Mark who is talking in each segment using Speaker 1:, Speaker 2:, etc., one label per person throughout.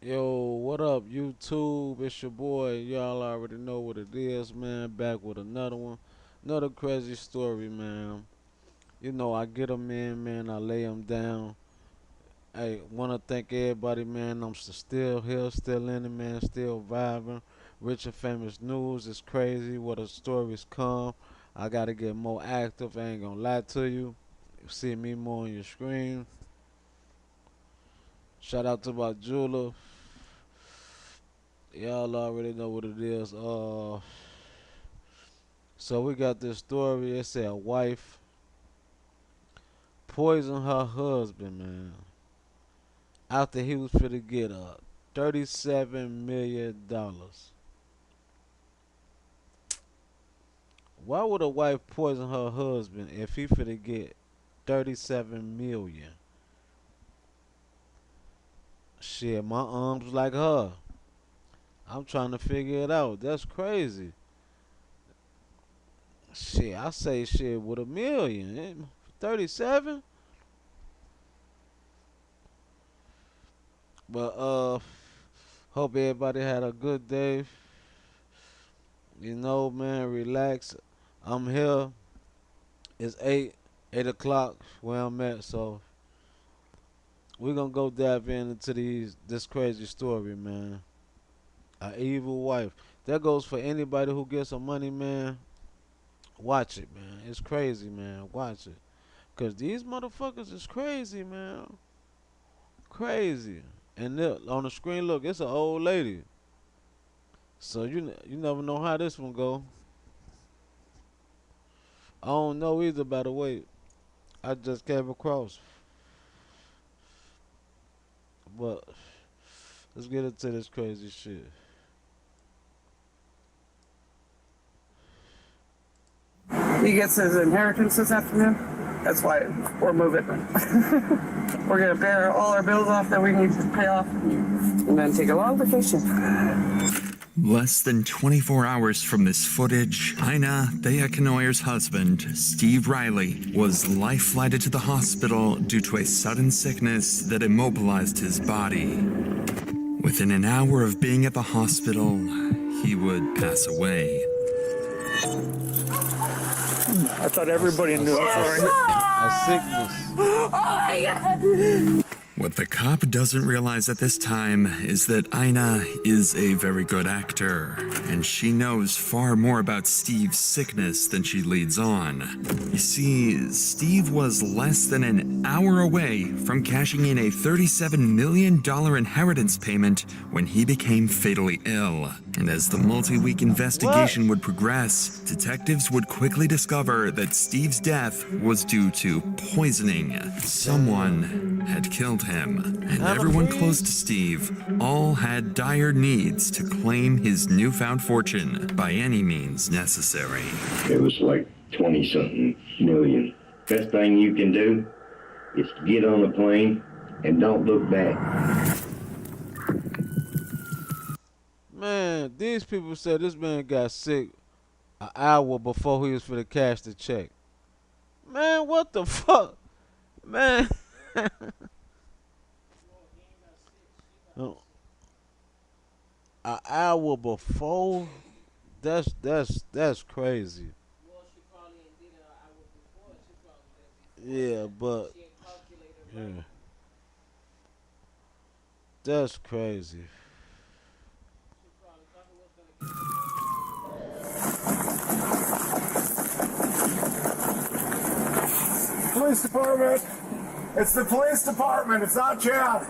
Speaker 1: Yo, what up, YouTube? It's your boy. Y'all already know what it is, man. Back with another one. Another crazy story, man. You know, I get 'em in, man. I lay 'em down. Hey, want to thank everybody, man. I'm still here, still in it, man. Still vibing. Rich and famous news is crazy. What the stories come. I got to get more active. I ain't going to lie to you. You see me more on your screen. Shout out to my jeweler. Y'all already know what it is. So we got this story. It said a wife poisoned her husband, man, after he was finna get $37 million. Why would a wife poison her husband if he finna get 37 million? Shit, my arms like her. I'm trying to figure it out. That's crazy. Shit, I say shit with a million. 37? But hope everybody had a good day. You know, man, relax. I'm here. It's 8 o'clock where I'm at, so we're gonna go dive into this crazy story, man. A evil wife. That goes for anybody who gets some money, man. Watch it, man. It's crazy, man. Watch it. Cause these motherfuckers is crazy, man. Crazy. And look, on the screen, look, it's an old lady. So you never know how this one go. I don't know either, by the way. I just came across. But let's get into this crazy shit.
Speaker 2: He gets his inheritance this afternoon. That's why we're moving. We're gonna bear all our bills off that we need to pay off and then take a long vacation.
Speaker 3: Less than 24 hours from this footage, Ina Thea Kenoyer's husband, Steve Riley, was life-flighted to the hospital due to a sudden sickness that immobilized his body. Within an hour of being at the hospital, he would pass away.
Speaker 2: I thought everybody knew.
Speaker 1: A sickness.
Speaker 2: Oh my God!
Speaker 3: What the cop doesn't realize at this time is that Ina is a very good actor, and she knows far more about Steve's sickness than she leads on. You see, Steve was less than an hour away from cashing in a $37 million inheritance payment when he became fatally ill. And as the multi-week investigation would progress, detectives would quickly discover that Steve's death was due to poisoning. Someone had killed him, and everyone close to Steve all had dire needs to claim his newfound fortune by any means necessary.
Speaker 4: It was like 20-something million. Best thing you can do is get on a plane and don't look back.
Speaker 1: Man, these people said this man got sick an hour before he was for the cash the check. Man, what the fuck? Man. An hour before? That's crazy. Yeah, but yeah. That's crazy.
Speaker 5: Police department. It's the police department. It's not Chad.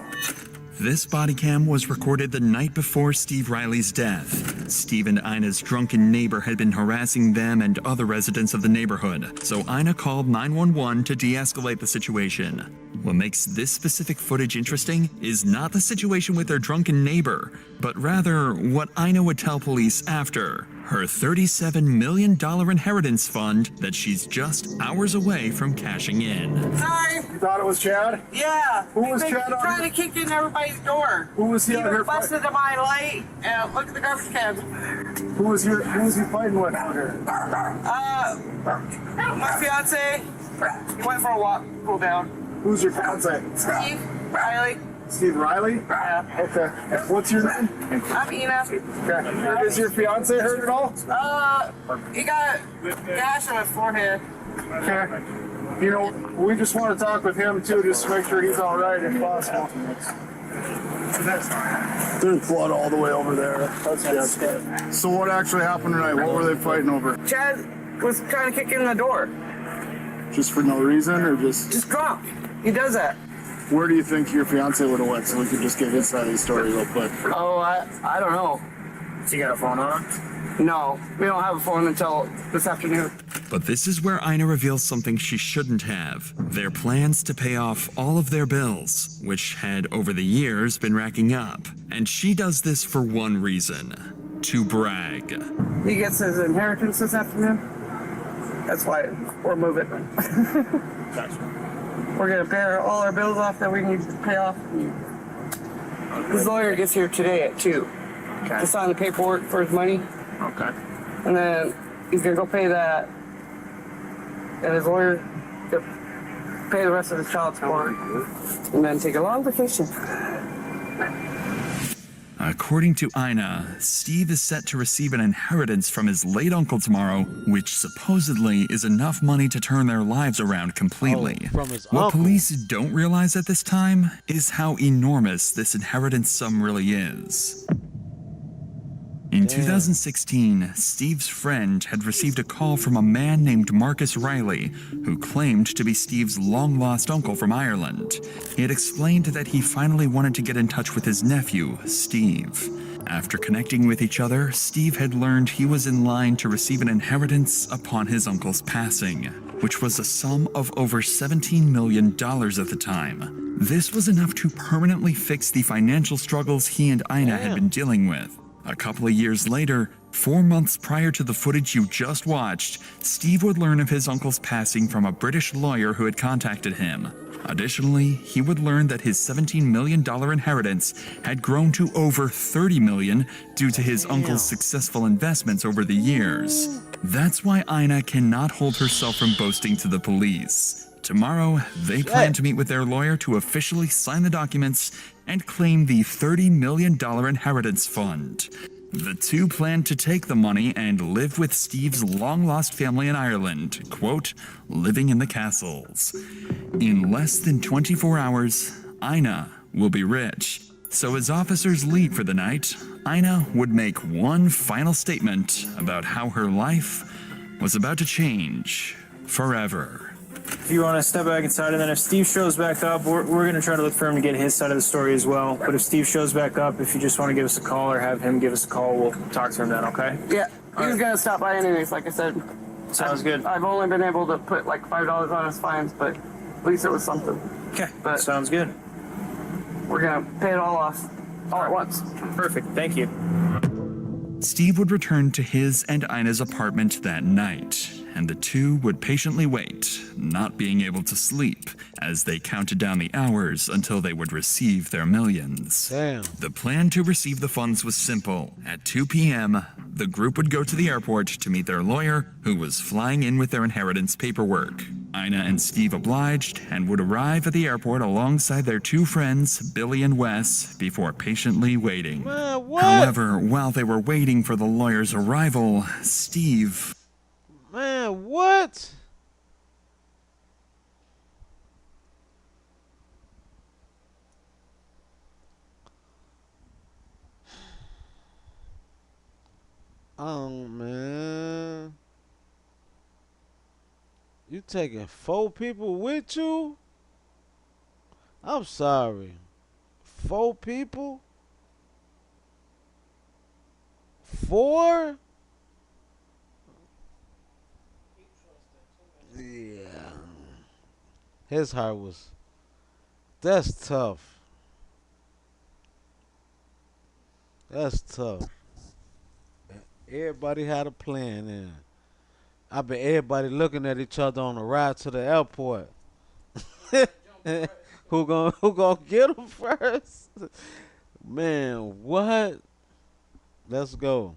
Speaker 3: This body cam was recorded the night before Steve Riley's death. Steve and Ina's drunken neighbor had been harassing them and other residents of the neighborhood, so Ina called 911 to de-escalate the situation. What makes this specific footage interesting is not the situation with their drunken neighbor, but rather what Ina would tell police after. Her $37 million inheritance fund that she's just hours away from cashing in.
Speaker 2: Sorry.
Speaker 5: You thought it was Chad?
Speaker 2: Yeah.
Speaker 5: Who was Chad on?
Speaker 2: Trying to kick in everybody's door.
Speaker 5: Who was he on here
Speaker 2: busted
Speaker 5: fighting?
Speaker 2: to my light. Look at the garbage can.
Speaker 5: Who was he fighting with out here?
Speaker 2: My fiance. He went for a walk. Cool down.
Speaker 5: Who's your fiance?
Speaker 2: Steve Riley.
Speaker 5: Steve Riley?
Speaker 2: Yeah.
Speaker 5: Okay. What's your name?
Speaker 2: I'm Ina.
Speaker 5: Okay. Is your fiance hurt at all?
Speaker 2: He got gash on his forehead.
Speaker 5: Okay. You know, we just want to talk with him too, just to make sure he's all right if possible. There's blood all the way over there. That's good. So what actually happened tonight? What were they fighting over?
Speaker 2: Chad was trying to kick in the door.
Speaker 5: Just for no reason, or just?
Speaker 2: Just drunk. He does that.
Speaker 5: Where do you think your fiance would have went, so we could just get his side of the story real quick?
Speaker 2: Oh, I don't know.
Speaker 5: So you got a phone on?
Speaker 2: No, we don't have a phone until this afternoon.
Speaker 3: But this is where Ina reveals something she shouldn't have. Their plans to pay off all of their bills, which had over the years been racking up. And she does this for one reason: to brag.
Speaker 2: He gets his inheritance this afternoon. That's why we're moving.
Speaker 5: Gotcha.
Speaker 2: We're gonna pay all our bills off that we need to pay off. His lawyer gets here today at 2 to sign the paperwork for his money,
Speaker 5: Okay.
Speaker 2: and then he's gonna go pay that, and his lawyer to pay the rest of the child support, and then take a long vacation.
Speaker 3: According to Ina, Steve is set to receive an inheritance from his late uncle tomorrow, which supposedly is enough money to turn their lives around completely.
Speaker 1: Oh, from his
Speaker 3: What
Speaker 1: uncle.
Speaker 3: police don't realize at this time is how enormous this inheritance sum really is. In 2016, Steve's friend had received a call from a man named Marcus Riley, who claimed to be Steve's long-lost uncle from Ireland. He had explained that he finally wanted to get in touch with his nephew, Steve. After connecting with each other, Steve had learned he was in line to receive an inheritance upon his uncle's passing, which was a sum of over $17 million at the time. This was enough to permanently fix the financial struggles he and Ina had been dealing with. A couple of years later, 4 months prior to the footage you just watched, Steve would learn of his uncle's passing from a British lawyer who had contacted him. Additionally, he would learn that his $17 million inheritance had grown to over $30 million due to his uncle's successful investments over the years. That's why Ina cannot hold herself from boasting to the police. Tomorrow, they plan to meet with their lawyer to officially sign the documents and claim the $30 million inheritance fund. The two plan to take the money and live with Steve's long-lost family in Ireland, quote, living in the castles. In less than 24 hours, Ina will be rich. So as officers leave for the night, Ina would make one final statement about how her life was about to change forever.
Speaker 6: If you want to step back inside, and then if Steve shows back up, we're going to try to look for him to get his side of the story as well. But if Steve shows back up, if you just want to give us a call or have him give us a call, we'll talk to him then, okay?
Speaker 2: Yeah, he's gonna stop by anyways, like I said.
Speaker 6: Sounds good.
Speaker 2: I've only been able to put like $5 on his fines, but at least it was something.
Speaker 6: Okay,
Speaker 2: But-
Speaker 6: sounds good.
Speaker 2: We're gonna pay it all off, all at once.
Speaker 6: Perfect, thank you.
Speaker 3: Steve would return to his and Ina's apartment that night, and the two would patiently wait, not being able to sleep, as they counted down the hours until they would receive their millions.
Speaker 1: Damn.
Speaker 3: The plan to receive the funds was simple. At 2 p.m., the group would go to the airport to meet their lawyer, who was flying in with their inheritance paperwork. Ina and Steve obliged and would arrive at the airport alongside their two friends, Billy and Wes, before patiently waiting.
Speaker 1: Man, what?
Speaker 3: However, while they were waiting for the lawyer's arrival, Steve...
Speaker 1: Man, what? Oh, man. You taking 4 people with you? I'm sorry. 4 people? 4? Yeah. His heart was... That's tough. That's tough. Everybody had a plan in. I bet everybody looking at each other on the ride to the airport. who gonna get them first? Man, what? Let's go.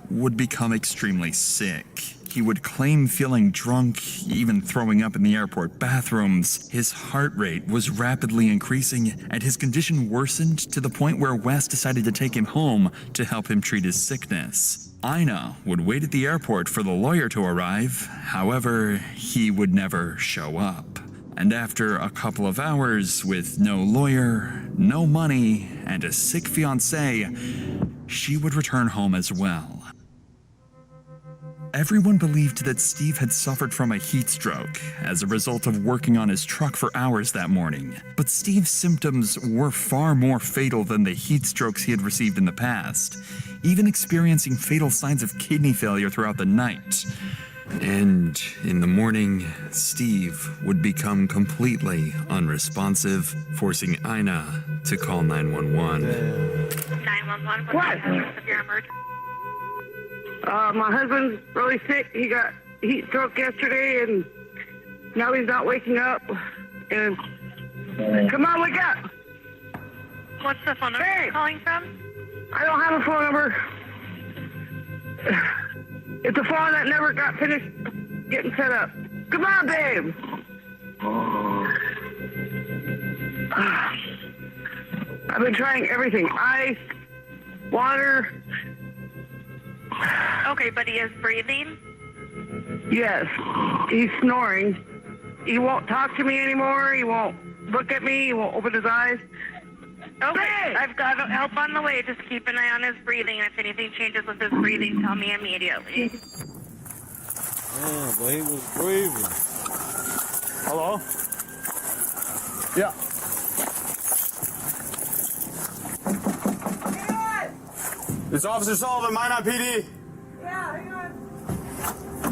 Speaker 3: would become extremely sick. He would claim feeling drunk, even throwing up in the airport bathrooms. His heart rate was rapidly increasing, and his condition worsened to the point where Wes decided to take him home to help him treat his sickness. Ina would wait at the airport for the lawyer to arrive. However, he would never show up. And after a couple of hours with no lawyer, no money, and a sick fiancé, she would return home as well. Everyone believed that Steve had suffered from a heat stroke as a result of working on his truck for hours that morning. But Steve's symptoms were far more fatal than the heat strokes he had received in the past, even experiencing fatal signs of kidney failure throughout the night. And in the morning, Steve would become completely unresponsive, forcing Ina to call 911.
Speaker 7: 911,
Speaker 2: What?
Speaker 7: Of your emergency?
Speaker 2: My husband's really sick. He got heat stroke yesterday, and now he's not waking up. And come on, wake up!
Speaker 7: What's the phone number
Speaker 2: Hey!
Speaker 7: you're calling from?
Speaker 2: I don't have a phone number. It's a phone that never got finished getting set up. Come on, babe. I've been trying everything. Ice, water.
Speaker 7: Okay, but he is breathing.
Speaker 2: Yes, he's snoring. He won't talk to me anymore. He won't look at me. He won't open his eyes.
Speaker 7: Okay,
Speaker 2: Hey!
Speaker 7: I've got help on the way. Just keep an eye on his breathing. If anything changes with his breathing, tell me immediately.
Speaker 1: Yeah, but he was breathing.
Speaker 5: Hello? Yeah. It's Officer Sullivan, Minot PD.
Speaker 2: Yeah, hang on.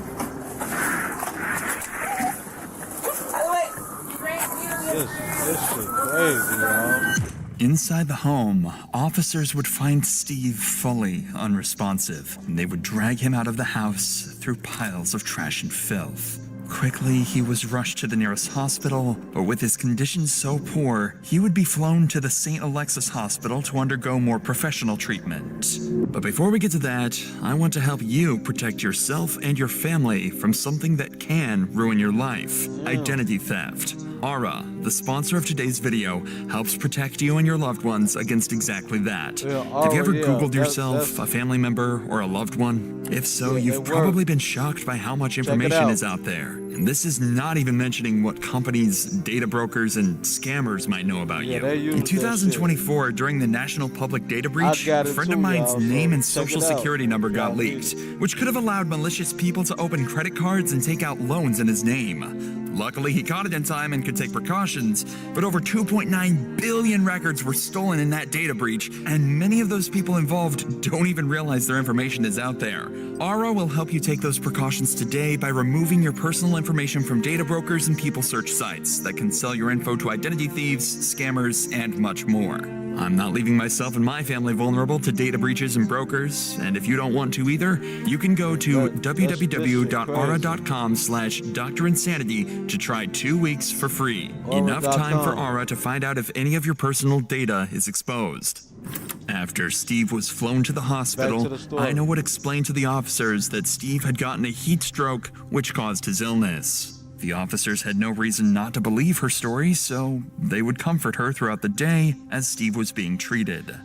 Speaker 1: This shit crazy, y'all.
Speaker 3: Inside the home, officers would find Steve fully unresponsive, and they would drag him out of the house through piles of trash and filth. Quickly, he was rushed to the nearest hospital, but with his condition so poor, he would be flown to the St. Alexis Hospital to undergo more professional treatment. But before we get to that, I want to help you protect yourself and your family from something that can ruin your life: identity theft. Aura, the sponsor of today's video, helps protect you and your loved ones against exactly that.
Speaker 1: Yeah,
Speaker 3: Have you ever
Speaker 1: Aura, yeah,
Speaker 3: Googled
Speaker 1: that's-
Speaker 3: yourself, a family member, or a loved one? If so,
Speaker 1: Yeah,
Speaker 3: you've
Speaker 1: it
Speaker 3: probably
Speaker 1: works.
Speaker 3: been shocked by how much
Speaker 1: it
Speaker 3: information
Speaker 1: out.
Speaker 3: is out there. And this is not even mentioning what companies, data brokers, and scammers might know about
Speaker 1: Yeah,
Speaker 3: you.
Speaker 1: they use
Speaker 3: In
Speaker 1: that
Speaker 3: 2024, during the National Public Data Breach,
Speaker 1: got
Speaker 3: a
Speaker 1: it
Speaker 3: friend
Speaker 1: too,
Speaker 3: of mine's
Speaker 1: y'all,
Speaker 3: name
Speaker 1: so
Speaker 3: and
Speaker 1: check
Speaker 3: social
Speaker 1: it out.
Speaker 3: security number got
Speaker 1: Y'all
Speaker 3: leaked,
Speaker 1: need
Speaker 3: which could have allowed malicious people to open credit cards and take out loans in his name. Luckily, he caught it in time and could take precautions, but over 2.9 billion records were stolen in that data breach, and many of those people involved don't even realize their information is out there. Aura will help you take those precautions today by removing your personal information from data brokers and people search sites that can sell your info to identity thieves, scammers, and much more. I'm not leaving myself and my family vulnerable to data breaches and brokers, and if you don't want to either, you can go to www.aura.com/DrInsanity to try 2 weeks for free. Enough time for Aura to find out if any of your personal data is exposed. After Steve was flown to the hospital,
Speaker 1: Back to the story.
Speaker 3: Ina would explain to the officers that Steve had gotten a heat stroke, which caused his illness. The officers had no reason not to believe her story, so they would comfort her throughout the day as Steve was being treated.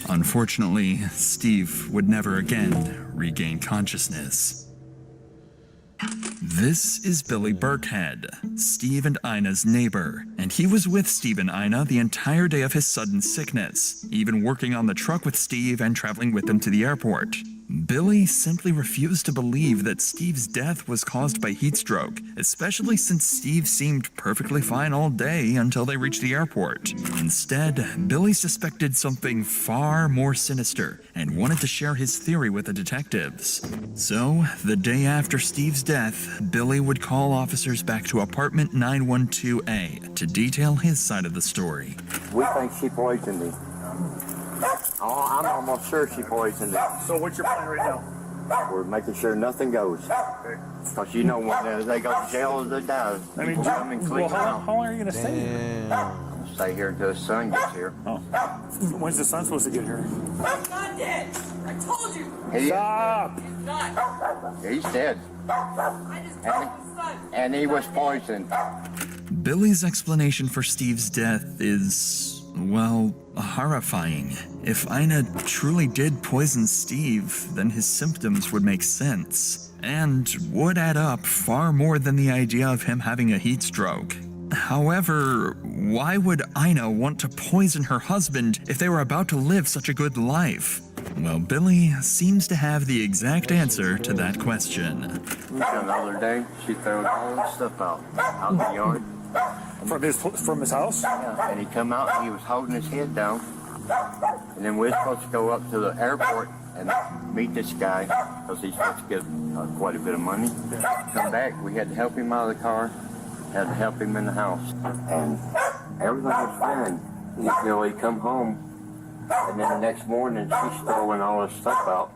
Speaker 3: Unfortunately, Steve would never again regain consciousness. This is Billy Burkhead, Steve and Ina's neighbor, and he was with Steve and Ina the entire day of his sudden sickness, even working on the truck with Steve and traveling with them to the airport. Billy simply refused to believe that Steve's death was caused by heat stroke, especially since Steve seemed perfectly fine all day until they reached the airport. Instead, Billy suspected something far more sinister and wanted to share his theory with the detectives. So, the day after Steve's death, Billy would call officers back to apartment 912A to detail his side of the story.
Speaker 8: We think she poisoned him. Oh, I'm almost sure she poisoned him.
Speaker 5: So what's your plan right now?
Speaker 8: We're making sure nothing goes. Because you know when they go to jail, they die.
Speaker 5: I mean,
Speaker 8: People come and
Speaker 5: well,
Speaker 8: clean
Speaker 5: how
Speaker 8: out.
Speaker 5: long are you going to stay here?
Speaker 1: Damn.
Speaker 8: Stay here until the sun gets here.
Speaker 5: Oh. When's the sun supposed to get here?
Speaker 9: He's not dead. I told you.
Speaker 8: He,
Speaker 5: Stop!
Speaker 9: He's not.
Speaker 8: he's dead. And he was poisoned.
Speaker 3: Billy's explanation for Steve's death is, well, horrifying. If Ina truly did poison Steve, then his symptoms would make sense, and would add up far more than the idea of him having a heat stroke. However, why would Ina want to poison her husband if they were about to live such a good life? Well, Billy seems to have the exact answer to that question.
Speaker 8: The other day, she threw all the stuff out in the yard.
Speaker 5: From his house?
Speaker 8: Yeah, and he come out and he was holding his head down. And then we're supposed to go up to the airport and meet this guy because he's supposed to get quite a bit of money. Come back, we had to help him out of the car, had to help him in the house. And everything was fine until he come home. And then the next morning, she's throwing all this stuff out.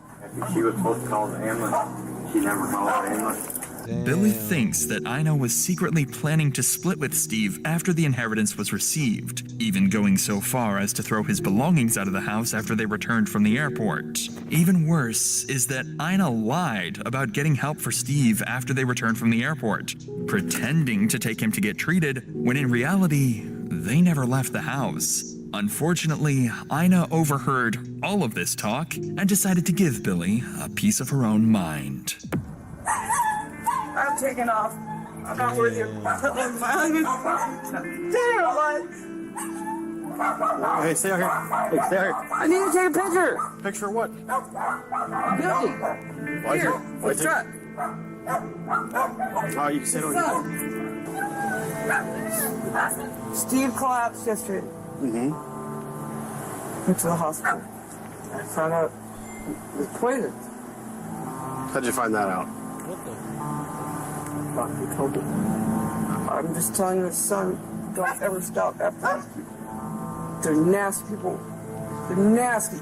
Speaker 8: She was supposed to call the ambulance. She never called the ambulance.
Speaker 1: Damn.
Speaker 3: Billy thinks that Ina was secretly planning to split with Steve after the inheritance was received, even going so far as to throw his belongings out of the house after they returned from the airport. Even worse is that Ina lied about getting help for Steve after they returned from the airport, pretending to take him to get treated when in reality, they never left the house. Unfortunately, Ina overheard all of this talk and decided to give Billy a piece of her own mind.
Speaker 2: I'm taking off. I'm not with you.
Speaker 5: Hey, stay out here. Hey, stay out here.
Speaker 2: I need to take a picture.
Speaker 5: Picture of what?
Speaker 2: Guilty. Here, let's try.
Speaker 5: Oh, you can sit over here.
Speaker 2: Steve collapsed yesterday.
Speaker 5: Mm-hmm.
Speaker 2: Went to the hospital. I found out he was poisoned.
Speaker 5: How'd you find that out?
Speaker 2: Doctor told me. I'm just telling your son, don't ever stop after these people. They're nasty people. They're nasty.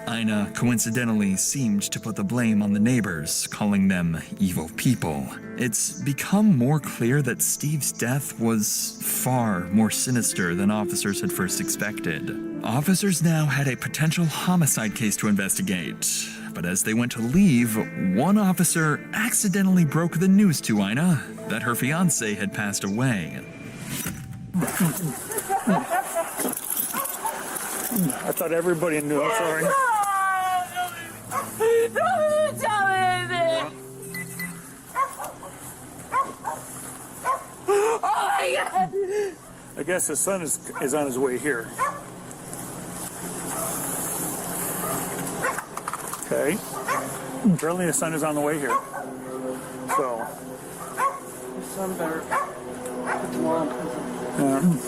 Speaker 3: Ina coincidentally seemed to put the blame on the neighbors, calling them evil people. It's become more clear that Steve's death was far more sinister than officers had first expected. Officers now had a potential homicide case to investigate, but as they went to leave, one officer accidentally broke the news to Ina that her fiancé had passed away.
Speaker 5: I thought everybody knew. I'm sorry.
Speaker 9: Don't tell me anything. Oh my God!
Speaker 5: I guess his son is on his way here. Okay. Apparently his son is on the way here. So.
Speaker 2: Your son better put them on.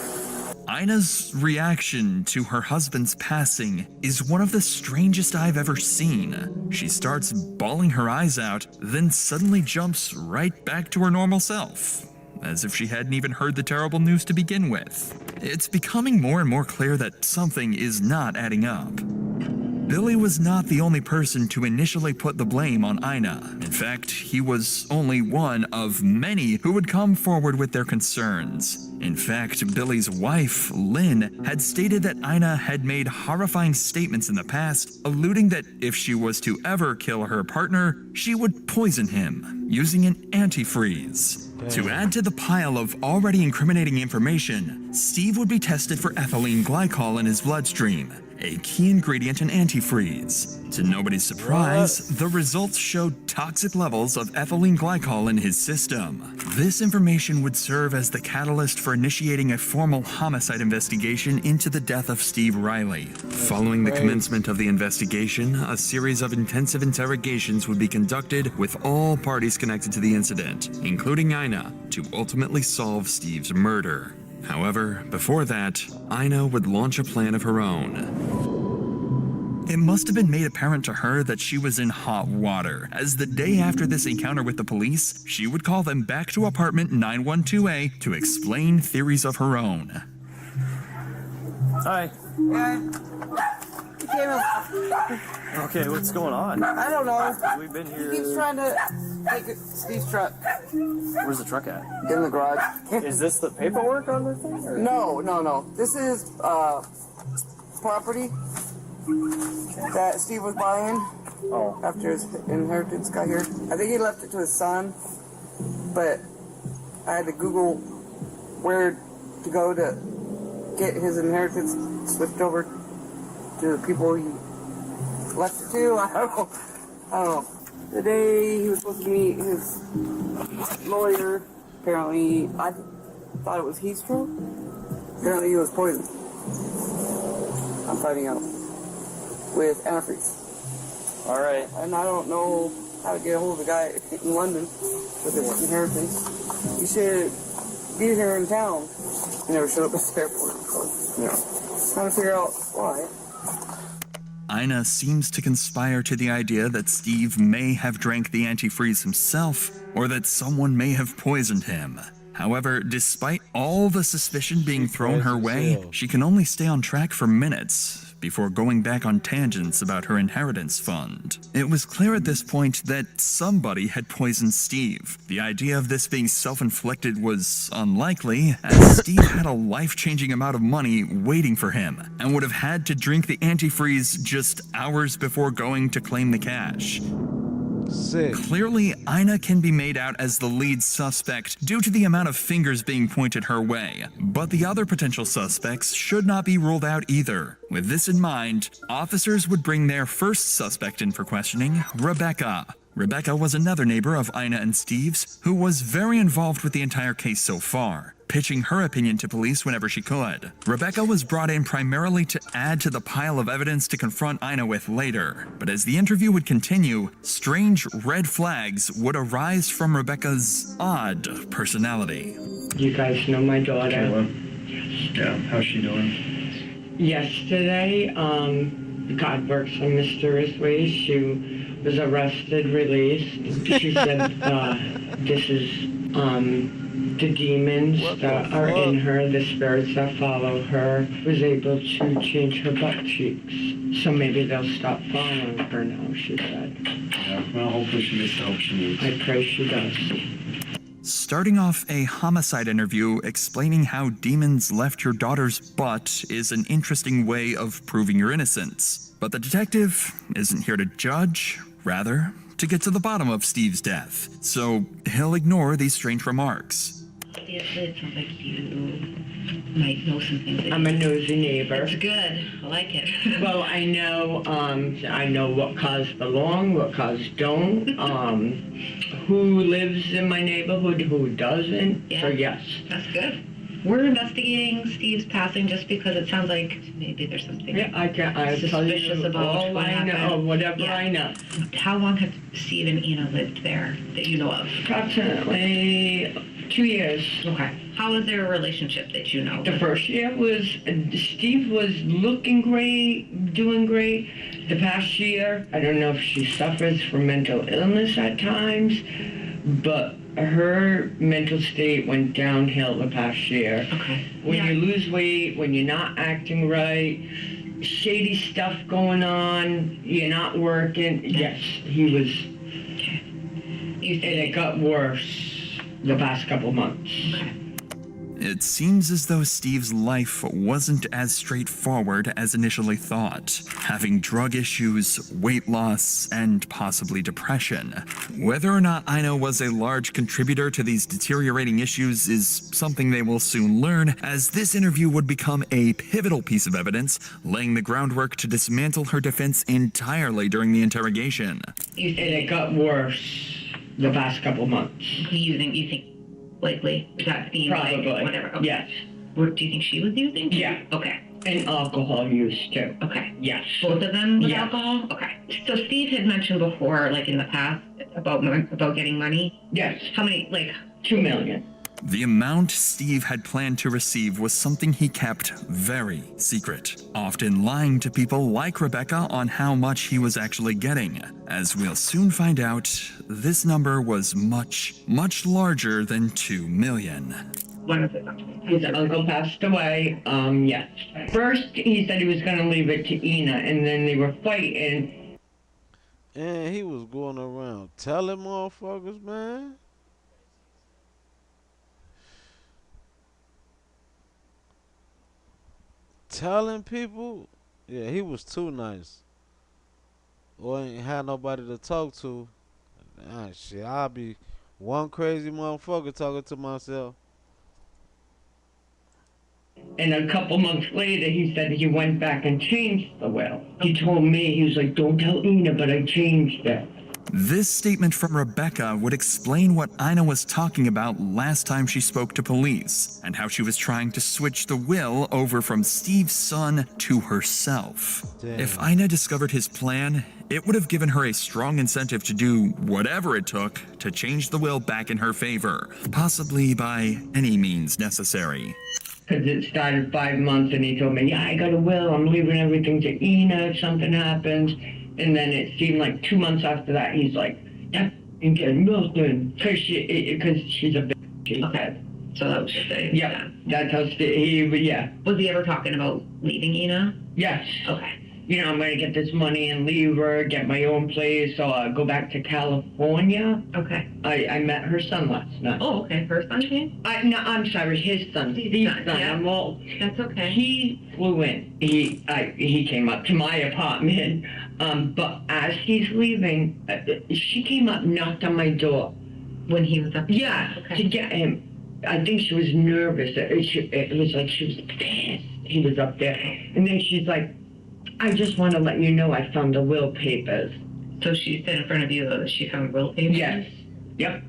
Speaker 3: Ina's reaction to her husband's passing is one of the strangest I've ever seen. She starts bawling her eyes out, then suddenly jumps right back to her normal self, as if she hadn't even heard the terrible news to begin with. It's becoming more and more clear that something is not adding up. Billy was not the only person to initially put the blame on Ina. In fact, he was only one of many who would come forward with their concerns. In fact, Billy's wife, Lynn, had stated that Ina had made horrifying statements in the past, alluding that if she was to ever kill her partner, she would poison him, using an antifreeze. To add to the pile of already incriminating information, Steve would be tested for ethylene glycol in his bloodstream, a key ingredient in antifreeze. To nobody's surprise, the results showed toxic levels of ethylene glycol in his system. This information would serve as the catalyst for initiating a formal homicide investigation into the death of Steve Riley. Following the commencement of the investigation, a series of intensive interrogations would be conducted with all parties connected to the incident, including Ina, to ultimately solve Steve's murder. However, before that, Ina would launch a plan of her own. It must have been made apparent to her that she was in hot water, as the day after this encounter with the police, she would call them back to apartment 912A to explain theories of her own.
Speaker 6: Hi.
Speaker 2: He came up.
Speaker 6: Okay, what's going on?
Speaker 2: I don't know.
Speaker 6: We've been
Speaker 2: He
Speaker 6: here.
Speaker 2: keeps trying to take Steve's truck.
Speaker 6: Where's the truck at?
Speaker 2: Get in the garage.
Speaker 6: Is this the paperwork on the thing? Or?
Speaker 2: No. This is property that Steve was buying.
Speaker 6: Oh.
Speaker 2: after his inheritance got here. I think he left it to his son, but I had to Google where to go to get his inheritance switched over to the people he left it to. I don't know. The day he was supposed to meet his lawyer, apparently, I thought it was heat stroke. Apparently he was poisoned. I'm finding out. With antifreeze.
Speaker 6: Alright.
Speaker 2: And I don't know how to get a hold of the guy in London with his inheritance. He should be here in town. He never showed up at the airport. So, trying to figure out why.
Speaker 3: Ina seems to conspire to the idea that Steve may have drank the antifreeze himself, or that someone may have poisoned him. However, despite all the suspicion being thrown her way, she can only stay on track for minutes before going back on tangents about her inheritance fund. It was clear at this point that somebody had poisoned Steve. The idea of this being self-inflicted was unlikely, as Steve had a life-changing amount of money waiting for him, and would have had to drink the antifreeze just hours before going to claim the cash.
Speaker 1: Sick.
Speaker 3: Clearly, Ina can be made out as the lead suspect due to the amount of fingers being pointed her way, but the other potential suspects should not be ruled out either. With this in mind, officers would bring their first suspect in for questioning, Rebecca. Rebecca was another neighbor of Ina and Steve's, who was very involved with the entire case so far, pitching her opinion to police whenever she could. Rebecca was brought in primarily to add to the pile of evidence to confront Ina with later, but as the interview would continue, strange red flags would arise from Rebecca's odd personality.
Speaker 10: You guys know my daughter?
Speaker 6: Yeah, how's she doing?
Speaker 10: Yesterday, God works in mysterious ways. She was arrested, released. She said this is the demons that are in her, the spirits that follow her, was able to change her butt cheeks. So maybe they'll stop following her now, she said.
Speaker 6: Yeah, well, hopefully she gets the help she needs.
Speaker 10: I pray she does.
Speaker 3: Starting off a homicide interview explaining how demons left your daughter's butt is an interesting way of proving your innocence. But the detective isn't here to judge, rather, to get to the bottom of Steve's death. So he'll ignore these strange remarks.
Speaker 11: Obviously, it sounds like you might know some things.
Speaker 10: I'm a nosy neighbor.
Speaker 11: That's good. I like it.
Speaker 10: Well, I know what cars belong, what cars don't, who lives in my neighborhood, who doesn't.
Speaker 11: Yeah.
Speaker 10: So yes.
Speaker 11: That's good. We're investigating Steve's passing just because it sounds like maybe there's something
Speaker 10: I
Speaker 11: suspicious about
Speaker 10: all
Speaker 11: what
Speaker 10: I
Speaker 11: happened.
Speaker 10: know, whatever
Speaker 11: Yeah.
Speaker 10: I know.
Speaker 11: How long have Steve and Ina lived there that you know of?
Speaker 10: Approximately 2 years.
Speaker 11: Okay. How was their relationship that you know?
Speaker 10: The first year was, Steve was looking great, doing great. The past year, I don't know if she suffers from mental illness at times, but her mental state went downhill the past year.
Speaker 11: Okay.
Speaker 10: When you lose weight, when you're not acting right, shady stuff going on, you're not working. Yes, he was.
Speaker 11: Okay.
Speaker 10: And it got worse the past couple months.
Speaker 11: Okay.
Speaker 3: It seems as though Steve's life wasn't as straightforward as initially thought, having drug issues, weight loss, and possibly depression. Whether or not Ina was a large contributor to these deteriorating issues is something they will soon learn, as this interview would become a pivotal piece of evidence, laying the groundwork to dismantle her defense entirely during the interrogation.
Speaker 10: And it got worse the past couple months.
Speaker 11: You think likely that being
Speaker 10: Probably.
Speaker 11: like whatever? Okay.
Speaker 10: Yes.
Speaker 11: What do you think she was using?
Speaker 10: Yeah.
Speaker 11: Okay.
Speaker 10: And alcohol use too.
Speaker 11: Okay.
Speaker 10: Yes.
Speaker 11: Both of them with
Speaker 10: Yes.
Speaker 11: alcohol? Okay. So Steve had mentioned before, like in the past, about getting money.
Speaker 10: Yes.
Speaker 11: How many, like?
Speaker 10: 2 million.
Speaker 3: The amount Steve had planned to receive was something he kept very secret, often lying to people like Rebecca on how much he was actually getting. As we'll soon find out, this number was much, much larger than 2 million.
Speaker 11: When was it?
Speaker 10: His uncle passed away, yes. First, he said he was going to leave it to Ina, and then they were fighting.
Speaker 1: And he was going around telling motherfuckers, man. Telling people. Yeah, he was too nice. or ain't had nobody to talk to, shit, I'll be one crazy motherfucker talking to myself.
Speaker 10: And a couple months later, he said he went back and changed the will. He told me, he was like, don't tell Ina, but I changed it.
Speaker 3: This statement from Rebecca would explain what Ina was talking about last time she spoke to police, and how she was trying to switch the will over from Steve's son to herself.
Speaker 1: Damn.
Speaker 3: If Ina discovered his plan, it would have given her a strong incentive to do whatever it took to change the will back in her favor, possibly by any means necessary.
Speaker 10: Because it started 5 months and he told me, yeah, I got a will, I'm leaving everything to Ina if something happens. And then it seemed like 2 months after that, he's like, yeah, you get nothing. Because she's a bitch, she said.
Speaker 11: So that was just it.
Speaker 10: Yeah, that's how yeah.
Speaker 11: Was he ever talking about leaving Ina?
Speaker 10: Yes.
Speaker 11: Okay.
Speaker 10: You know, I'm going to get this money and leave her, get my own place, go back to California.
Speaker 11: Okay.
Speaker 10: I met her son last night.
Speaker 11: Oh, okay. Her son came?
Speaker 10: No, I'm sorry, his son. Steve's son.
Speaker 11: Yeah. That's okay.
Speaker 10: He flew in. He came up to my apartment, but as he's leaving, she came up, knocked on my door.
Speaker 11: When he was up?
Speaker 10: Yeah,
Speaker 11: Okay.
Speaker 10: to get him. I think she was nervous. It was like she was pissed he was up there. And then she's like, I just want to let you know I found the will papers.
Speaker 11: So she said in front of you that she found will papers?
Speaker 10: Yes. Yep.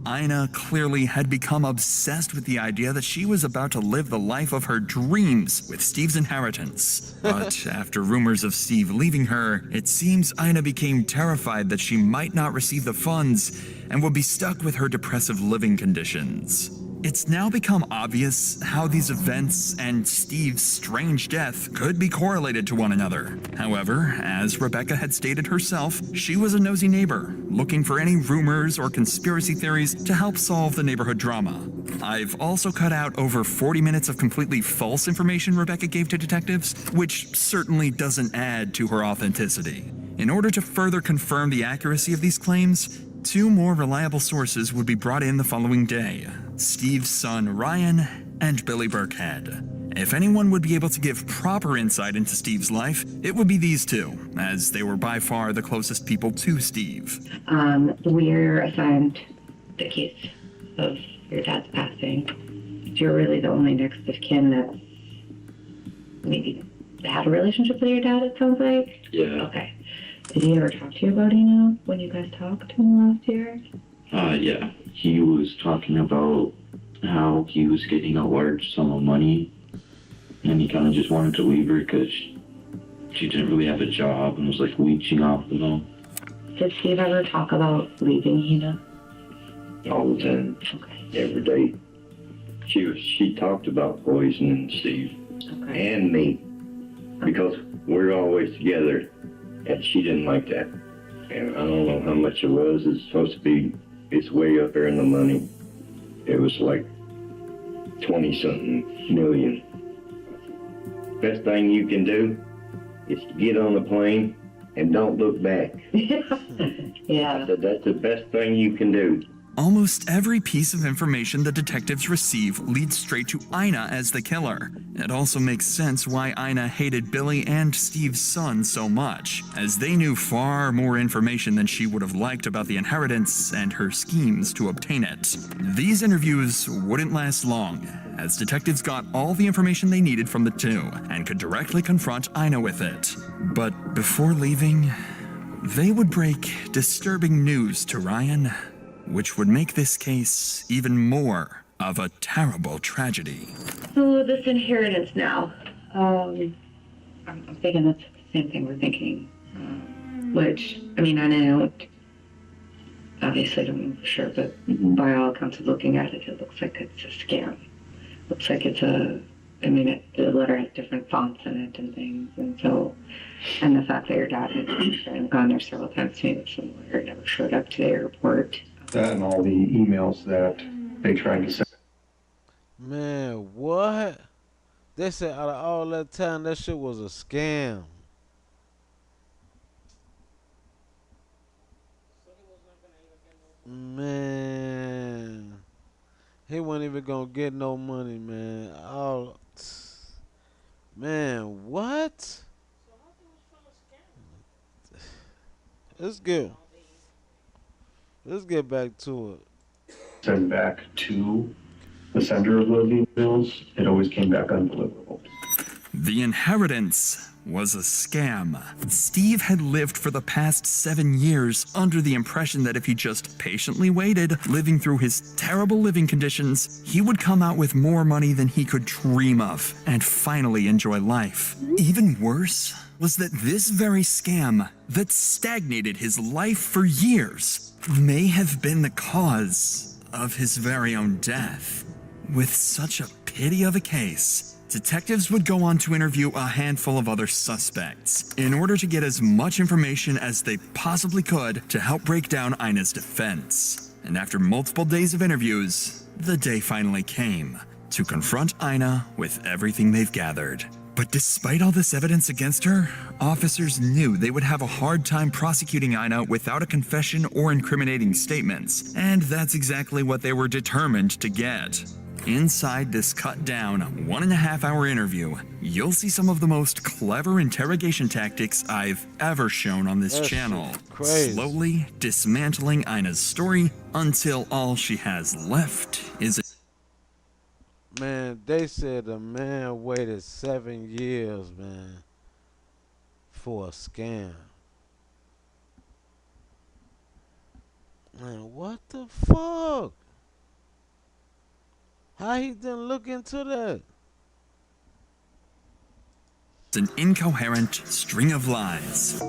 Speaker 3: Ina clearly had become obsessed with the idea that she was about to live the life of her dreams with Steve's inheritance. But after rumors of Steve leaving her, it seems Ina became terrified that she might not receive the funds and would be stuck with her depressive living conditions. It's now become obvious how these events and Steve's strange death could be correlated to one another. However, as Rebecca had stated herself, she was a nosy neighbor, looking for any rumors or conspiracy theories to help solve the neighborhood drama. I've also cut out over 40 minutes of completely false information Rebecca gave to detectives, which certainly doesn't add to her authenticity. In order to further confirm the accuracy of these claims, 2 more reliable sources would be brought in the following day: Steve's son Ryan and Billy Burkhead. If anyone would be able to give proper insight into Steve's life, it would be these 2, as they were by far the closest people to Steve.
Speaker 11: We're assigned the case of your dad's passing. You're really the only next of kin that's maybe had a relationship with your dad, it sounds like?
Speaker 12: Yeah.
Speaker 11: Okay. Did he ever talk to you about Ina when you guys talked to him last year?
Speaker 12: Yeah. He was talking about how he was getting a large sum of money, and he kind of just wanted to leave her because she didn't really have a job and was like leeching off of him.
Speaker 11: Did Steve ever talk about leaving Ina?
Speaker 4: All the time.
Speaker 11: Okay.
Speaker 4: Every day. She talked about poisoning Steve
Speaker 11: Okay.
Speaker 4: and me because we're always together, and she didn't like that. And I don't know how much it was. It's supposed to be, it's way up there in the money. It was like 20-something million. Best thing you can do is to get on the plane and don't look back.
Speaker 11: Yeah.
Speaker 4: I said, that's the best thing you can do.
Speaker 3: Almost every piece of information the detectives receive leads straight to Ina as the killer. It also makes sense why Ina hated Billy and Steve's son so much, as they knew far more information than she would have liked about the inheritance and her schemes to obtain it. These interviews wouldn't last long, as detectives got all the information they needed from the 2 and could directly confront Ina with it. But before leaving, they would break disturbing news to Ryan, which would make this case even more of a terrible tragedy.
Speaker 11: So this inheritance now, I'm thinking that's the same thing we're thinking. Which, I mean, I don't, obviously don't know for sure, but by all accounts of looking at it, it looks like it's a scam. Looks like it's the letter has different fonts in it and things, and so, and the fact that your dad had gone there several times to meet with some lawyer, never showed up to the airport.
Speaker 13: That and all the emails that they tried to send.
Speaker 1: Man, what? They said out of all that time, that shit was a scam. Man, he wasn't even gonna get no money, man. Man, what? let's get back to it.
Speaker 13: Send back to the sender of those emails, it always came back undeliverable.
Speaker 3: The inheritance was a scam. Steve had lived for the past 7 years under the impression that if he just patiently waited, living through his terrible living conditions, he would come out with more money than he could dream of and finally enjoy life. Even worse was that this very scam that stagnated his life for years may have been the cause of his very own death. With such a pity of a case, detectives would go on to interview a handful of other suspects in order to get as much information as they possibly could to help break down Ina's defense. And after multiple days of interviews, the day finally came to confront Ina with everything they've gathered. But despite all this evidence against her, officers knew they would have a hard time prosecuting Ina without a confession or incriminating statements, and that's exactly what they were determined to get. Inside this cut-down 1.5-hour interview, you'll see some of the most clever interrogation tactics I've ever shown on this channel, slowly dismantling Ina's story until all she has left is a...
Speaker 1: Man, they said the man waited 7 years, man, for a scam. Man, what the fuck? How he didn't look into that?
Speaker 3: It's an incoherent string of lies.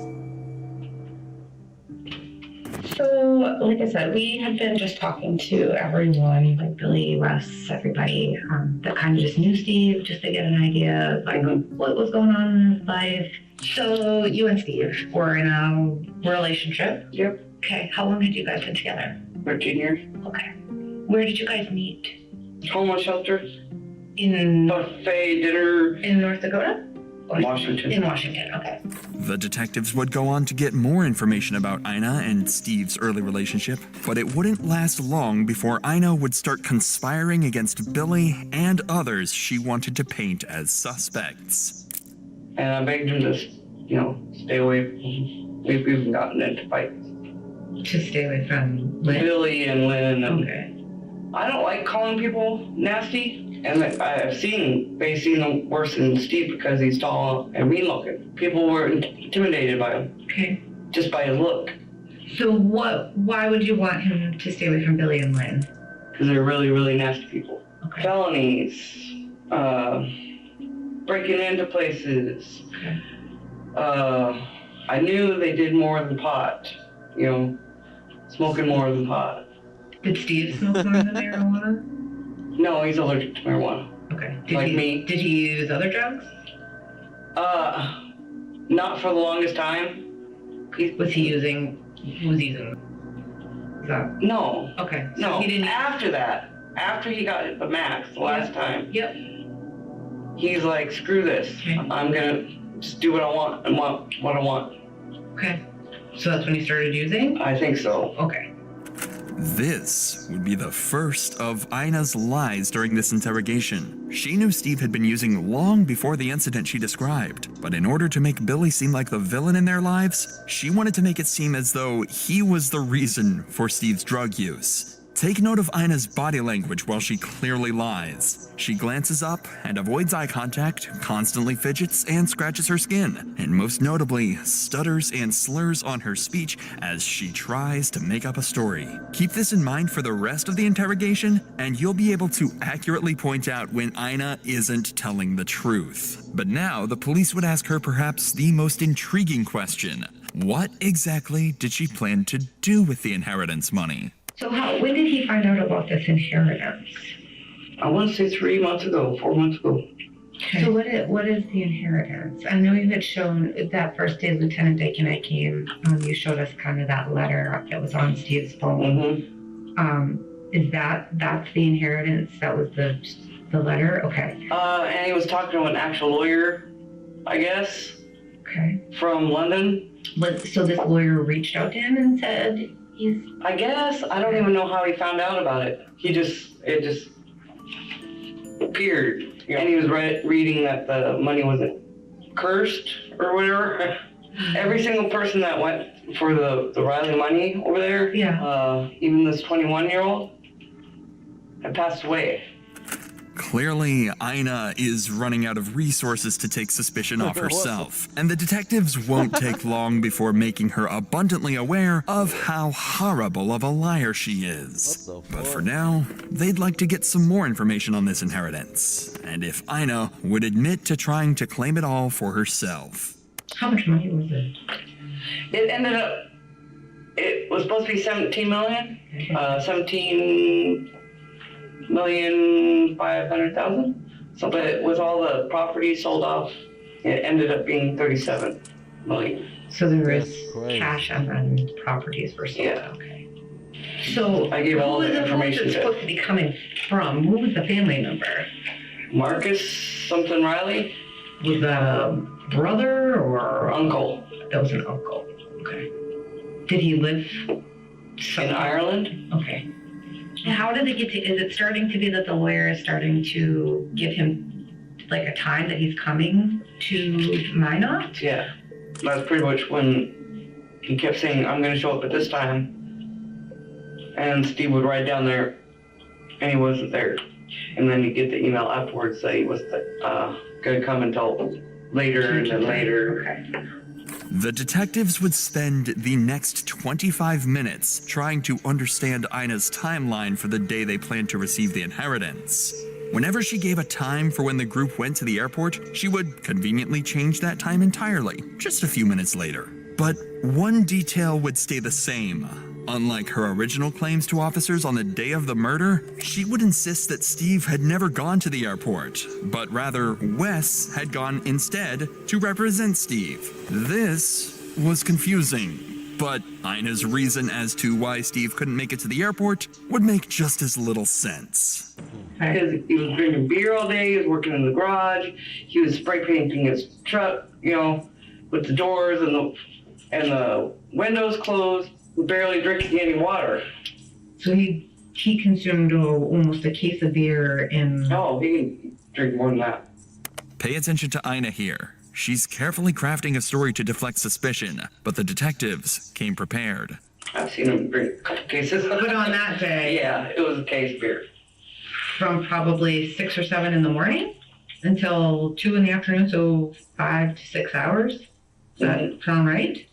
Speaker 11: So, like I said, we had been just talking to everyone, like Billy, Wes, everybody, that kind of just knew Steve, just to get an idea of like what was going on in his life. So, you and Steve were in a relationship.
Speaker 2: Yep.
Speaker 11: Okay. How long had you guys been together?
Speaker 2: 13 years.
Speaker 11: Okay. Where did you guys meet?
Speaker 2: Homeless shelter.
Speaker 11: In
Speaker 2: buffet dinner.
Speaker 11: In North Dakota?
Speaker 2: Washington.
Speaker 11: In Washington, okay.
Speaker 3: The detectives would go on to get more information about Ina and Steve's early relationship, but it wouldn't last long before Ina would start conspiring against Billy and others she wanted to paint as suspects.
Speaker 2: And I begged him to, stay away from him. We've even gotten into fights.
Speaker 11: To stay away from Lynn?
Speaker 2: Billy and Lynn.
Speaker 11: Okay.
Speaker 2: I don't like calling people nasty, and they've seen them worse than Steve because he's tall and mean looking. People were intimidated by him.
Speaker 11: Okay.
Speaker 2: Just by his look.
Speaker 11: So why would you want him to stay away from Billy and Lynn?
Speaker 2: Because they're really, really nasty people.
Speaker 11: Okay.
Speaker 2: Felonies, breaking into places.
Speaker 11: Okay.
Speaker 2: I knew they did more than pot, smoking more than pot.
Speaker 11: Did Steve smoke more than marijuana?
Speaker 2: No, he's allergic to marijuana.
Speaker 11: Okay.
Speaker 2: Me.
Speaker 11: Did he use other drugs?
Speaker 2: Not for the longest time.
Speaker 11: Was he using?
Speaker 2: No.
Speaker 11: Okay. So
Speaker 2: no.
Speaker 11: He didn't.
Speaker 2: After that, after he got the max the last time.
Speaker 11: Yep.
Speaker 2: He's like, screw this.
Speaker 11: Okay.
Speaker 2: I'm gonna just do what I want and want what I want.
Speaker 11: Okay. So that's when he started using?
Speaker 2: I think so.
Speaker 11: Okay.
Speaker 3: This would be the first of Ina's lies during this interrogation. She knew Steve had been using long before the incident she described, but in order to make Billy seem like the villain in their lives, she wanted to make it seem as though he was the reason for Steve's drug use. Take note of Ina's body language while she clearly lies. She glances up and avoids eye contact, constantly fidgets and scratches her skin, and most notably, stutters and slurs on her speech as she tries to make up a story. Keep this in mind for the rest of the interrogation, and you'll be able to accurately point out when Ina isn't telling the truth. But now, the police would ask her perhaps the most intriguing question. What exactly did she plan to do with the inheritance money?
Speaker 11: So when did he find out about this inheritance?
Speaker 2: I want to say 4 months ago.
Speaker 11: Okay. So what is the inheritance? I know you had shown that first day Lieutenant Dake and I came, you showed us kind of that letter that was on Steve's phone.
Speaker 2: Mm-hmm.
Speaker 11: Is that's the inheritance? That was the letter? Okay.
Speaker 2: And he was talking to an actual lawyer, I guess.
Speaker 11: Okay.
Speaker 2: From London.
Speaker 11: So this lawyer reached out to him and said
Speaker 2: I guess. I don't even know how he found out about it. It just appeared. Yeah. And he was reading that the money wasn't cursed or whatever. Every single person that went for the Riley money over there, even this 21-year-old, had passed away.
Speaker 3: Clearly, Ina is running out of resources to take suspicion off herself, and the detectives won't take long before making her abundantly aware of how horrible of a liar she is. But for now, they'd like to get some more information on this inheritance, and if Ina would admit to trying to claim it all for herself.
Speaker 11: How much money was it?
Speaker 2: It ended up, it was supposed to be 17 million, 17,500,000. So, but with all the property sold off, it ended up being 37 million.
Speaker 11: So there was cash on properties for sold.
Speaker 2: Yeah.
Speaker 11: Okay. So
Speaker 2: I gave all the information.
Speaker 11: Who was it supposed to be coming from? Who was the family member?
Speaker 2: Marcus something Riley.
Speaker 11: Was that a brother or
Speaker 2: uncle?
Speaker 11: That was an uncle. Okay. Did he live
Speaker 2: in Ireland?
Speaker 11: Okay. How did they get to, is it starting to be that the lawyer is starting to give him like a time that he's coming to Minot?
Speaker 2: Yeah. That's pretty much when he kept saying, I'm going to show up at this time. And Steve would ride down there and he wasn't there. And then you get the email afterwards that he was going to come until later and then later.
Speaker 11: Okay.
Speaker 3: The detectives would spend the next 25 minutes trying to understand Ina's timeline for the day they planned to receive the inheritance. Whenever she gave a time for when the group went to the airport, she would conveniently change that time entirely, just a few minutes later. But one detail would stay the same. Unlike her original claims to officers on the day of the murder, she would insist that Steve had never gone to the airport, but rather Wes had gone instead to represent Steve. This was confusing, but Ina's reason as to why Steve couldn't make it to the airport would make just as little sense.
Speaker 2: Because he was drinking beer all day, he was working in the garage, he was spray painting his truck, you know, with the doors and the windows closed, barely drinking any water.
Speaker 11: So he consumed almost a case of beer and...
Speaker 2: Oh, he can drink more than that.
Speaker 3: Pay attention to Ina here. She's carefully crafting a story to deflect suspicion, but the detectives came prepared.
Speaker 2: I've seen him drink a couple cases.
Speaker 11: But on that day...
Speaker 2: Yeah, it was a case of beer.
Speaker 11: From probably 6 or 7 in the morning until 2 in the afternoon, so 5 to 6 hours. Does that sound right?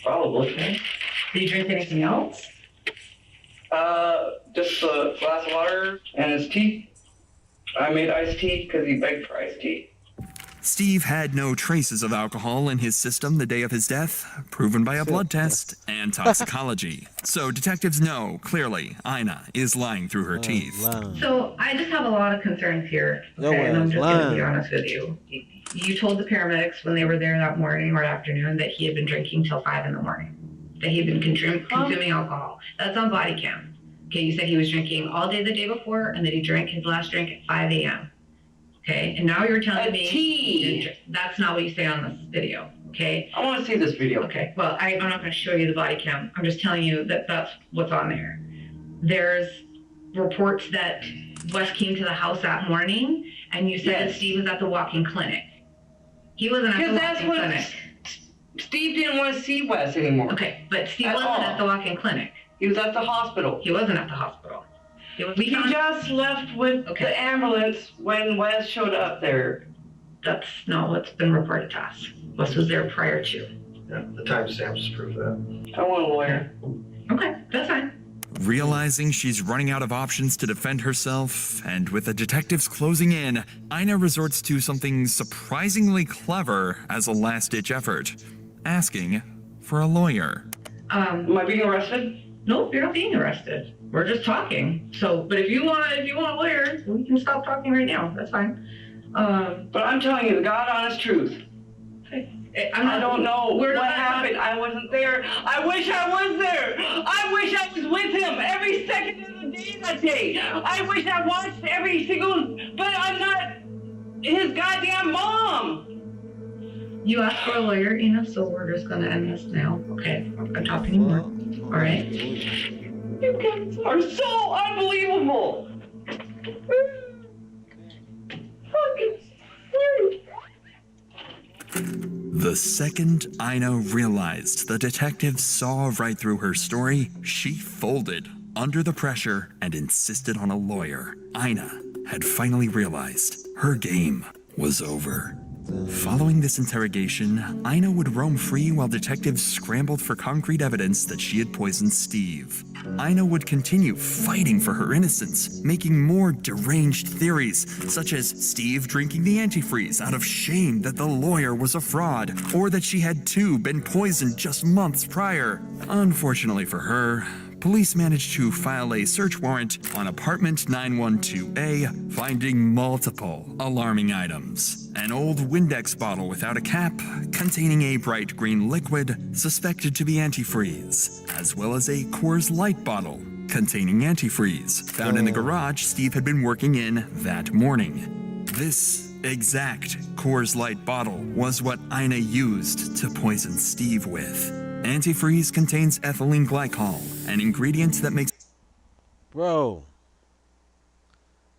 Speaker 2: Probably.
Speaker 11: Did you drink anything else?
Speaker 2: Just a glass of water and his tea. I made iced tea because he begged for iced tea.
Speaker 3: Steve had no traces of alcohol in his system the day of his death, proven by a blood test and toxicology. So detectives know, clearly, Ina is lying through her teeth.
Speaker 11: So I just have a lot of concerns here, okay, and I'm just going to be honest with you. You told the paramedics when they were there that morning or afternoon that he had been drinking till 5 in the morning, that he had been consuming alcohol. That's on body cam. Okay, you said he was drinking all day the day before and that he drank his last drink at 5 a.m. Okay, and now you're telling me
Speaker 2: tea.
Speaker 11: That's not what you say on this video, okay?
Speaker 2: I want to see this video.
Speaker 11: Okay, well, I'm not going to show you the body cam. I'm just telling you that that's what's on there. There's reports that Wes came to the house that morning and you said that Steve was at the walk-in clinic. He wasn't at the walk-in clinic.
Speaker 2: Steve didn't want to see Wes anymore.
Speaker 11: Okay, but Steve wasn't at the walk-in clinic.
Speaker 2: He was at the hospital.
Speaker 11: He wasn't at the hospital.
Speaker 2: He just left with the ambulance when Wes showed up there.
Speaker 11: That's not what's been reported to us. Wes was there prior to.
Speaker 13: Yeah, the timestamps prove that.
Speaker 2: I want a lawyer.
Speaker 11: Okay, that's fine.
Speaker 3: Realizing she's running out of options to defend herself, and with the detectives closing in, Ina resorts to something surprisingly clever as a last-ditch effort, asking for a lawyer.
Speaker 2: Am I being arrested?
Speaker 11: Nope, you're not being arrested. We're just talking. So, but if you want a lawyer, we can stop talking right now. That's fine.
Speaker 2: But I'm telling you the God honest truth. I don't know what happened. I wasn't there. I wish I was there. I wish I was with him every second of the day that day. I wish I watched every single, but I'm not his goddamn mom.
Speaker 11: You asked for a lawyer, Ina, so we're just going to end this now. Okay, I'm not going to talk anymore. All right?
Speaker 2: You guys are so unbelievable. Fucking
Speaker 3: The second Ina realized the detectives saw right through her story, she folded under the pressure and insisted on a lawyer. Ina had finally realized her game was over. Following this interrogation, Ina would roam free while detectives scrambled for concrete evidence that she had poisoned Steve. Ina would continue fighting for her innocence, making more deranged theories, such as Steve drinking the antifreeze out of shame that the lawyer was a fraud, or that she had too been poisoned just months prior. Unfortunately for her, police managed to file a search warrant on apartment 912A, finding multiple alarming items. An old Windex bottle without a cap, containing a bright green liquid suspected to be antifreeze, as well as a Coors Light bottle containing antifreeze, found in the garage Steve had been working in that morning. This exact Coors Light bottle was what Ina used to poison Steve with. Antifreeze contains ethylene glycol, an ingredient that makes...
Speaker 1: Bro,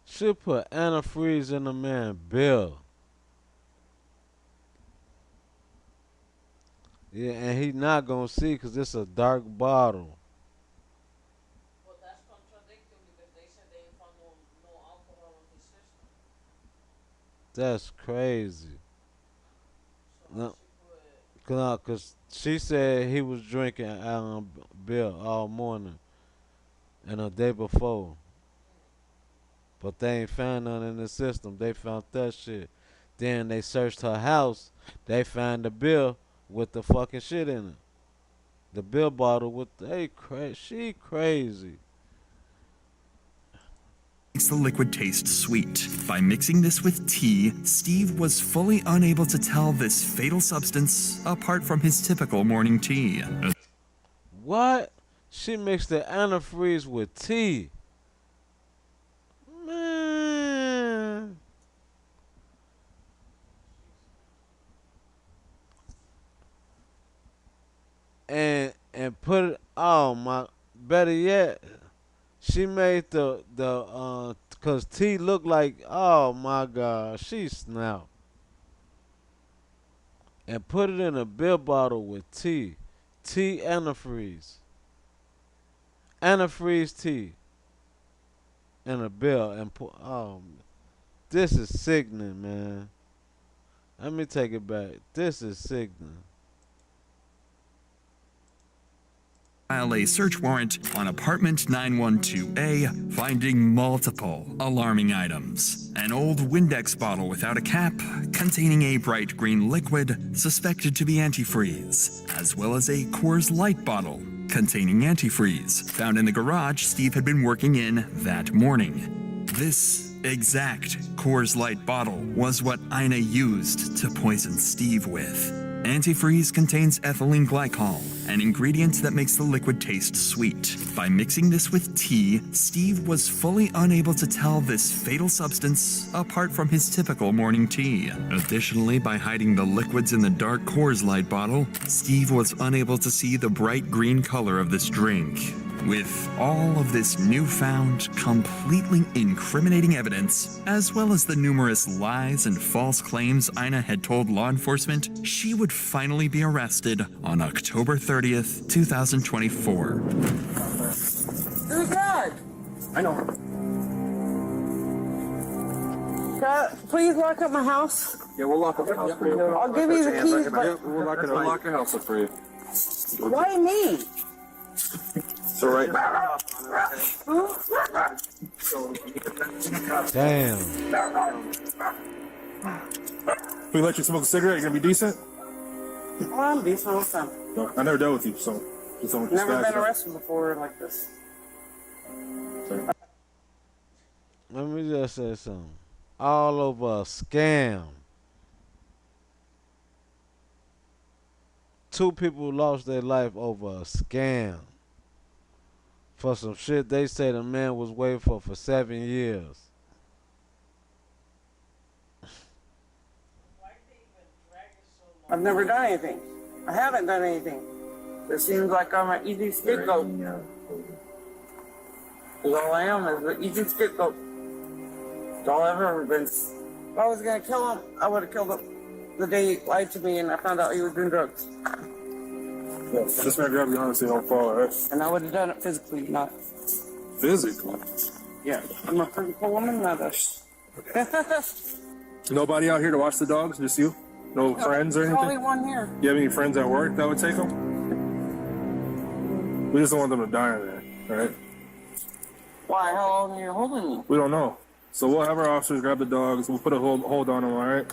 Speaker 1: she put antifreeze in the man bill. Yeah, and he not gonna see because it's a dark bottle.
Speaker 14: Well, that's contradicting because they said they ain't found no alcohol in his system.
Speaker 1: That's crazy.
Speaker 14: So
Speaker 1: No,
Speaker 14: how she put...
Speaker 1: cause she said he was drinking Bill all morning and the day before. But they ain't found none in the system. They found that shit. Then they searched her house. They found the bill with the fucking shit in it. The bill bottle with she crazy.
Speaker 3: Makes the liquid taste sweet. By mixing this with tea, Steve was fully unable to tell this fatal substance apart from his typical morning tea.
Speaker 1: What? She mixed the antifreeze with tea. Man. And put it, oh my, better yet, she made cause tea looked like, oh my god, she snapped. And put it in a beer bottle with tea. Tea antifreeze. Antifreeze tea. In a beer and put, this is sickening, man. Let me take it back. This is sickening.
Speaker 3: File a search warrant on apartment 912A, finding multiple alarming items. An old Windex bottle without a cap, containing a bright green liquid suspected to be antifreeze, as well as a Coors Light bottle containing antifreeze, found in the garage Steve had been working in that morning. This exact Coors Light bottle was what Ina used to poison Steve with. Antifreeze contains ethylene glycol, an ingredient that makes the liquid taste sweet. By mixing this with tea, Steve was fully unable to tell this fatal substance apart from his typical morning tea. Additionally, by hiding the liquids in the dark Coors Light bottle, Steve was unable to see the bright green color of this drink. With all of this newfound, completely incriminating evidence, as well as the numerous lies and false claims Ina had told law enforcement, she would finally be arrested on October 30th, 2024.
Speaker 2: Who's that?
Speaker 5: I know.
Speaker 2: Please lock up my house.
Speaker 5: Yeah, we'll lock up the house for you.
Speaker 2: I'll give you the keys, but
Speaker 5: We'll lock your house up for you.
Speaker 2: why me?
Speaker 5: So right.
Speaker 1: Damn.
Speaker 5: We let you smoke a cigarette, you're gonna be decent?
Speaker 2: Oh, I'm decent all the time.
Speaker 5: No, I never dealt with you, so just don't
Speaker 2: Never been arrested before like this.
Speaker 1: Let me just say something. All over a scam. 2 people lost their life over a scam. For some shit they say the man was waiting for 7 years.
Speaker 2: I've never done anything. I haven't done anything. It seems like I'm an easy scapegoat. Because all I am is an easy scapegoat. That's all I've ever been. If I was gonna kill him, I would have killed him the day he lied to me and I found out he was doing drugs.
Speaker 5: Yeah, this man grabbed you honestly don't fall, right?
Speaker 2: And I would have done it physically, not.
Speaker 5: Physically?
Speaker 2: Yeah. I'm a physical woman, not a.
Speaker 5: Nobody out here to watch the dogs? Just you? No friends or
Speaker 2: There's only
Speaker 5: anything?
Speaker 2: one here.
Speaker 5: You have any friends at work that would take them? We just don't want them to die in there, alright?
Speaker 2: Why? How long are you holding me?
Speaker 5: We don't know. So we'll have our officers grab the dogs. We'll put a hold on them, alright?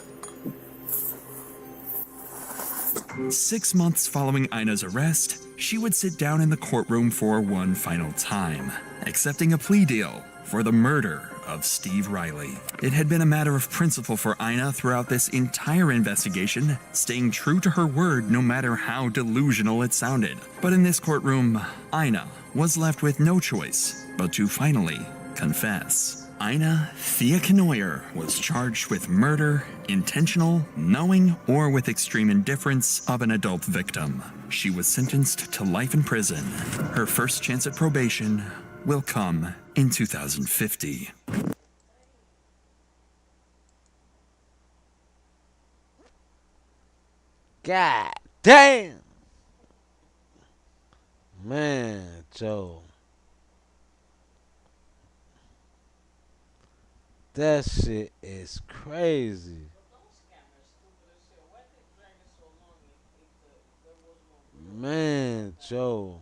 Speaker 3: 6 months following Ina's arrest, she would sit down in the courtroom for one final time, accepting a plea deal for the murder of Steve Riley. It had been a matter of principle for Ina throughout this entire investigation, staying true to her word no matter how delusional it sounded. But in this courtroom, Ina was left with no choice but to finally confess. Ina Thea Kenoyer was charged with murder, intentional, knowing, or with extreme indifference of an adult victim. She was sentenced to life in prison. Her first chance at probation will come in 2050.
Speaker 1: God damn. Man, Joe. That shit is crazy. Man, Joe.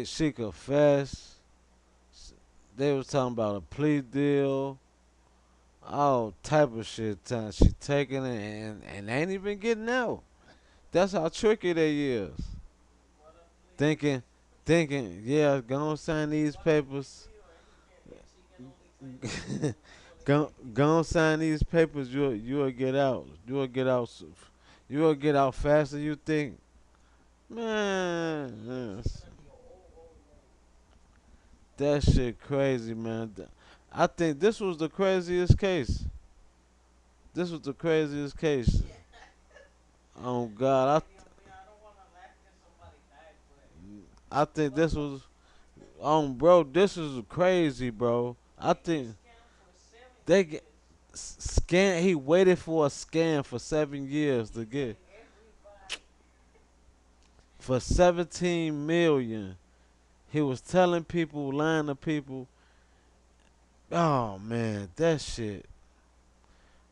Speaker 1: She confessed. They was talking about a plea deal. All type of shit. She taking it and ain't even getting out. That's how tricky they is. Thinking, yeah, go and sign these papers. Go and sign these papers. You'll get out. You'll get out. You'll get out faster than you think. Man, that shit crazy, man. I think this was the craziest case. This was the craziest case. Oh God, I think this was. Bro, this is crazy, bro. I think they get scan. He waited for a scan for 7 years to get for 17 million. He was telling people, lying to people. Oh man, that shit.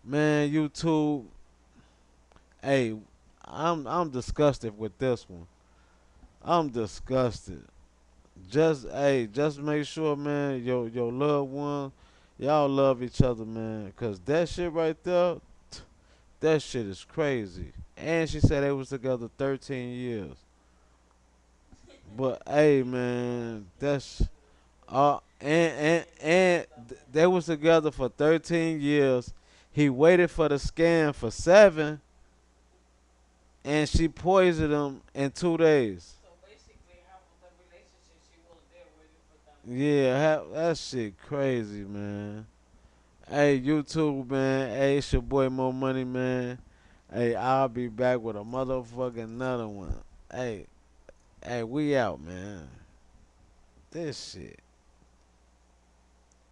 Speaker 1: Man, YouTube. Hey, I'm disgusted with this one. I'm disgusted. Just make sure, man, your loved one, y'all love each other, man. Cause that shit right there, that shit is crazy. And she said they was together 13 years. But hey, man, that's they was together for 13 years. He waited for the scan for 7, and she poisoned him in 2 days. Yeah, that shit crazy, man. Hey, YouTube, man. Hey, it's your boy Mo Money, man. Hey, I'll be back with a motherfucking another one. Hey, we out, man. This shit.